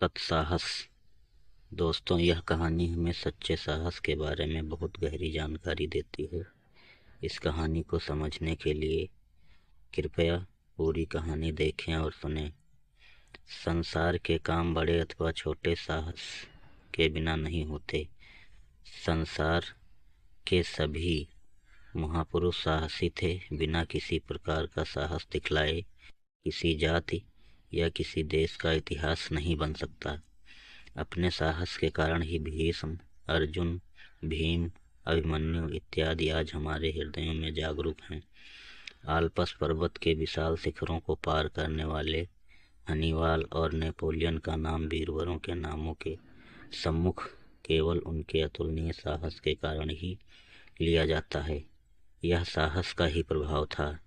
सत्साहस। दोस्तों, यह कहानी हमें सच्चे साहस के बारे में बहुत गहरी जानकारी देती है। इस कहानी को समझने के लिए कृपया पूरी कहानी देखें और सुनें। संसार के काम बड़े अथवा छोटे साहस के बिना नहीं होते। संसार के सभी महापुरुष साहसी थे। बिना किसी प्रकार का साहस दिखलाए किसी जाति या किसी देश का इतिहास नहीं बन सकता। अपने साहस के कारण ही भीष्म, अर्जुन, भीम, अभिमन्यु इत्यादि आज हमारे हृदयों में जागरूक हैं। आल्पस पर्वत के विशाल शिखरों को पार करने वाले हनीवाल और नेपोलियन का नाम वीरवरों के नामों के सम्मुख केवल उनके अतुलनीय साहस के कारण ही लिया जाता है। यह साहस का ही प्रभाव था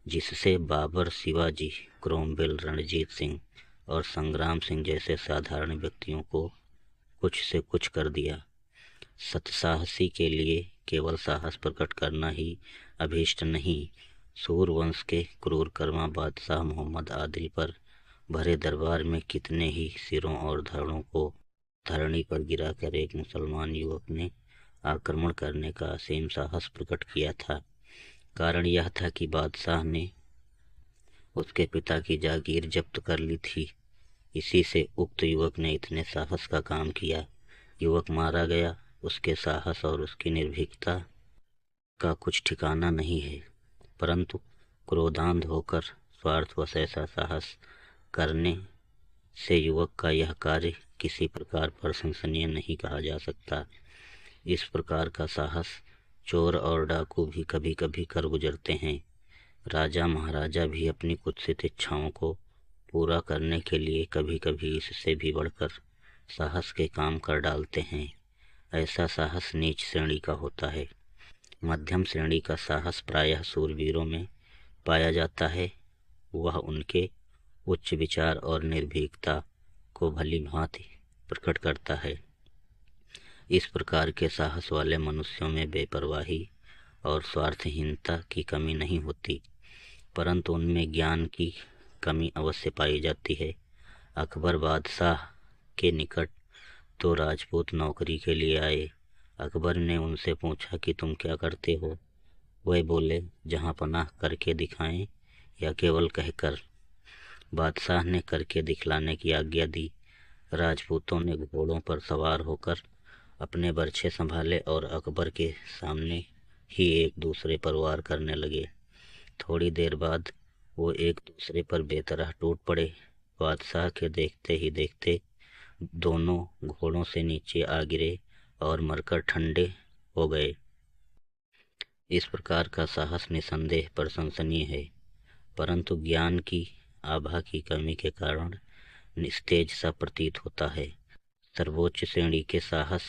जिससे बाबर, शिवाजी, क्रोमवेल, रणजीत सिंह और संग्राम सिंह जैसे साधारण व्यक्तियों को कुछ से कुछ कर दिया। सत्साहसी के लिए केवल साहस प्रकट करना ही अभीष्ट नहीं, सूरवंश के क्रूरकर्मा बादशाह मोहम्मद आदिल पर भरे दरबार में कितने ही सिरों और धड़ों को धरणी पर गिराकर एक मुसलमान युवक ने आक्रमण करने का असीम साहस प्रकट किया था। कारण यह था कि बादशाह ने उसके पिता की जागीर जब्त कर ली थी। इसी से उक्त युवक ने इतने साहस का काम किया। युवक मारा गया। उसके साहस और उसकी निर्भीकता का कुछ ठिकाना नहीं है, परंतु क्रोधांध होकर स्वार्थवश ऐसा साहस करने से युवक का यह कार्य किसी प्रकार प्रशंसनीय नहीं कहा जा सकता। इस प्रकार का साहस चोर और डाकू भी कभी कभी कर गुजरते हैं। राजा महाराजा भी अपनी कुत्सित इच्छाओं को पूरा करने के लिए कभी कभी इससे भी बढ़कर साहस के काम कर डालते हैं। ऐसा साहस नीच श्रेणी का होता है। मध्यम श्रेणी का साहस प्रायः शूरवीरों में पाया जाता है। वह उनके उच्च विचार और निर्भीकता को भली भांति प्रकट करता है। इस प्रकार के साहस वाले मनुष्यों में बेपरवाही और स्वार्थहीनता की कमी नहीं होती, परंतु उनमें ज्ञान की कमी अवश्य पाई जाती है। अकबर बादशाह के निकट दो राजपूत नौकरी के लिए आए। अकबर ने उनसे पूछा कि तुम क्या करते हो? वह बोले, जहाँ पनाह करके दिखाएं या केवल कहकर। बादशाह ने करके दिखलाने की आज्ञा दी। राजपूतों ने घोड़ों पर सवार होकर अपने बर्छे संभाले और अकबर के सामने ही एक दूसरे पर वार करने लगे। थोड़ी देर बाद वो एक दूसरे पर बेतरह टूट पड़े। बादशाह के देखते ही देखते दोनों घोड़ों से नीचे आ गिरे और मरकर ठंडे हो गए। इस प्रकार का साहस निसंदेह प्रशंसनीय है, परंतु ज्ञान की आभा की कमी के कारण निस्तेज सा प्रतीत होता है। सर्वोच्च श्रेणी के साहस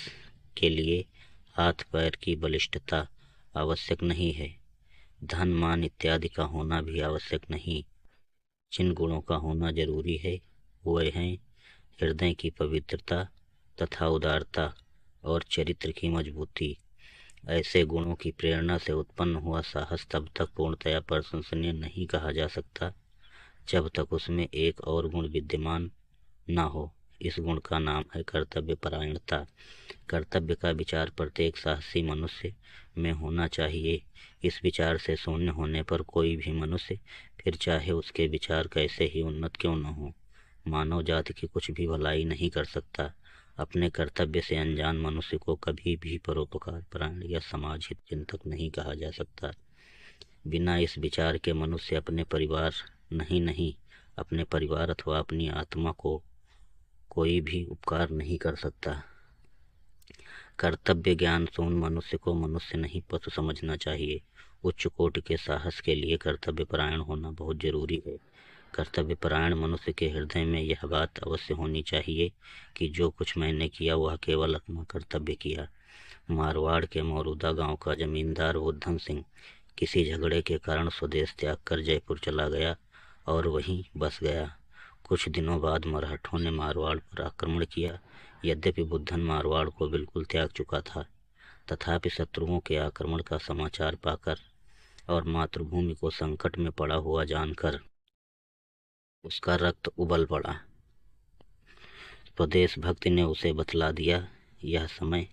के लिए हाथ पैर की बलिष्ठता आवश्यक नहीं है। धन, मान इत्यादि का होना भी आवश्यक नहीं। जिन गुणों का होना जरूरी है वे हैं हृदय की पवित्रता तथा उदारता और चरित्र की मजबूती। ऐसे गुणों की प्रेरणा से उत्पन्न हुआ साहस तब तक पूर्णतया प्रशंसनीय नहीं कहा जा सकता जब तक उसमें एक और गुण विद्यमान न हो। इस गुण का नाम है कर्तव्य परायणता। कर्तव्य का विचार प्रत्येक साहसी मनुष्य में होना चाहिए। इस विचार से शून्य होने पर कोई भी मनुष्य, फिर चाहे उसके विचार कैसे ही उन्नत क्यों न हो, मानव जाति की कुछ भी भलाई नहीं कर सकता। अपने कर्तव्य से अनजान मनुष्य को कभी भी परोपकार परायण या समाज हित चिंतक नहीं कहा जा सकता। बिना इस विचार के मनुष्य अपने परिवार नहीं अपने परिवार अथवा अपनी आत्मा को कोई भी उपकार नहीं कर सकता। कर्तव्य ज्ञान शून्य मनुष्य को मनुष्य नहीं पशु समझना चाहिए। उच्च कोटि के साहस के लिए कर्तव्य परायण होना बहुत जरूरी है। कर्तव्य परायण मनुष्य के हृदय में यह बात अवश्य होनी चाहिए कि जो कुछ मैंने किया वह केवल अपना कर्तव्य किया। मारवाड़ के मौरूदा गांव का जमींदार बुद्धन सिंह किसी झगड़े के कारण स्वदेश त्याग कर जयपुर चला गया और वहीं बस गया। कुछ दिनों बाद मराठों ने मारवाड़ पर आक्रमण किया। यद्यपि बुद्धन मारवाड़ को बिल्कुल त्याग चुका था, तथापि शत्रुओं के आक्रमण का समाचार पाकर और मातृभूमि को संकट में पड़ा हुआ जानकर उसका रक्त उबल पड़ा। स्वदेश भक्त ने उसे बतला दिया, यह समय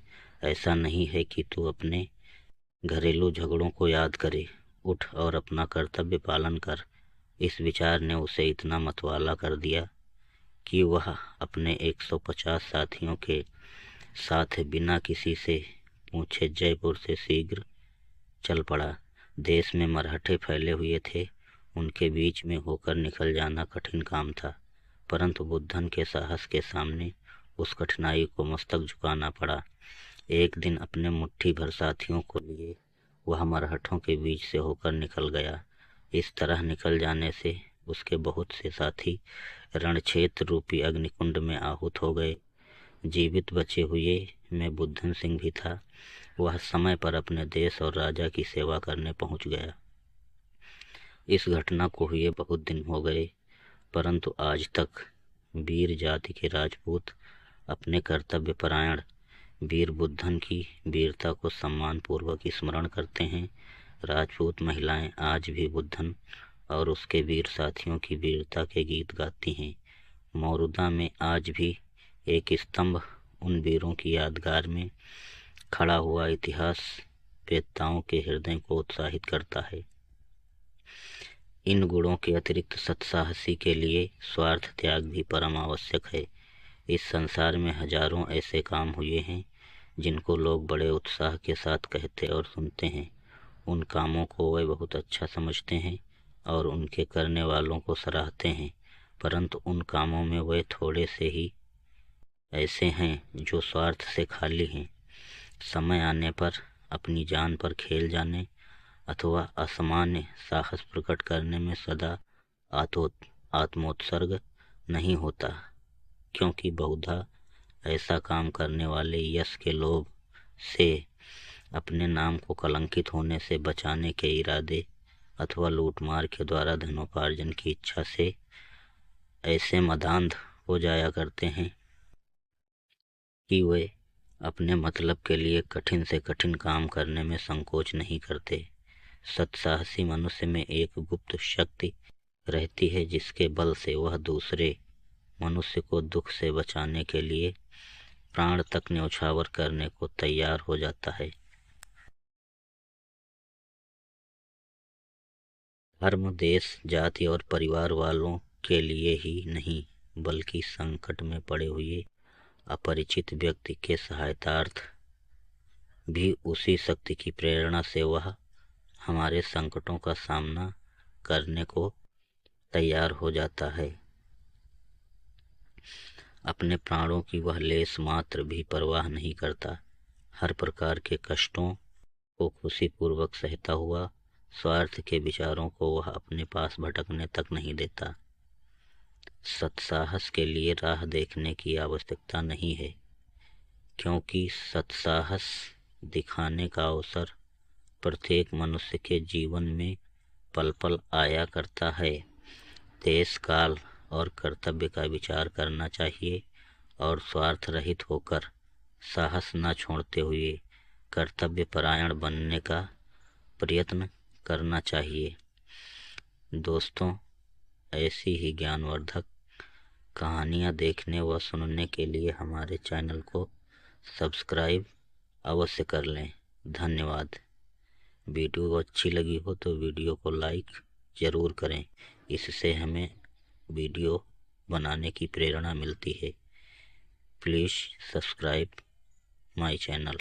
ऐसा नहीं है कि तू अपने घरेलू झगड़ों को याद करे, उठ और अपना कर्तव्य पालन कर। इस विचार ने उसे इतना मतवाला कर दिया कि वह अपने 150 साथियों के साथ बिना किसी से पूछे जयपुर से शीघ्र चल पड़ा। देश में मराठे फैले हुए थे, उनके बीच में होकर निकल जाना कठिन काम था, परंतु बुद्धन के साहस के सामने उस कठिनाई को मस्तक झुकाना पड़ा। एक दिन अपने मुट्ठी भर साथियों को लिए वह मराठों के बीच से होकर निकल गया। इस तरह निकल जाने से उसके बहुत से साथी रणक्षेत्र रूपी अग्निकुंड में आहूत हो गए। जीवित बचे हुए में बुद्धन सिंह भी था। वह समय पर अपने देश और राजा की सेवा करने पहुंच गया। इस घटना को हुए बहुत दिन हो गए, परंतु आज तक वीर जाति के राजपूत अपने कर्तव्य परायण वीर बुद्धन की वीरता को सम्मान पूर्वक स्मरण करते हैं। राजपूत महिलाएं आज भी बुद्धन और उसके वीर साथियों की वीरता के गीत गाती हैं। मौरूदा में आज भी एक स्तंभ उन वीरों की यादगार में खड़ा हुआ इतिहास वेत्ताओं के हृदय को उत्साहित करता है। इन गुणों के अतिरिक्त सत्साहसी के लिए स्वार्थ त्याग भी परम आवश्यक है। इस संसार में हजारों ऐसे काम हुए हैं जिनको लोग बड़े उत्साह के साथ कहते और सुनते हैं। उन कामों को वे बहुत अच्छा समझते हैं और उनके करने वालों को सराहते हैं, परंतु उन कामों में वे थोड़े से ही ऐसे हैं जो स्वार्थ से खाली हैं। समय आने पर अपनी जान पर खेल जाने अथवा असामान्य साहस प्रकट करने में सदा आत्मोत्सर्ग नहीं होता, क्योंकि बहुधा ऐसा काम करने वाले यश के लोभ से, अपने नाम को कलंकित होने से बचाने के इरादे अथवा लूटमार के द्वारा धनोपार्जन की इच्छा से ऐसे मदांध हो जाया करते हैं कि वे अपने मतलब के लिए कठिन से कठिन काम करने में संकोच नहीं करते। सत्साहसी मनुष्य में एक गुप्त शक्ति रहती है जिसके बल से वह दूसरे मनुष्य को दुख से बचाने के लिए प्राण तक न्यौछावर करने को तैयार हो जाता है। धर्म, देश, जाति और परिवार वालों के लिए ही नहीं, बल्कि संकट में पड़े हुए अपरिचित व्यक्ति के सहायतार्थ भी उसी शक्ति की प्रेरणा से वह हमारे संकटों का सामना करने को तैयार हो जाता है। अपने प्राणों की वह लेस मात्र भी परवाह नहीं करता। हर प्रकार के कष्टों को खुशीपूर्वक सहता हुआ स्वार्थ के विचारों को वह अपने पास भटकने तक नहीं देता। सत्साहस के लिए राह देखने की आवश्यकता नहीं है, क्योंकि सत्साहस दिखाने का अवसर प्रत्येक मनुष्य के जीवन में पल पल आया करता है। देश, काल और कर्तव्य का विचार करना चाहिए और स्वार्थ रहित होकर साहस न छोड़ते हुए कर्तव्य परायण बनने का प्रयत्न करना चाहिए। दोस्तों, ऐसी ही ज्ञानवर्धक कहानियाँ देखने व सुनने के लिए हमारे चैनल को सब्सक्राइब अवश्य कर लें। धन्यवाद। वीडियो अच्छी लगी हो तो वीडियो को लाइक ज़रूर करें, इससे हमें वीडियो बनाने की प्रेरणा मिलती है। Please subscribe my channel.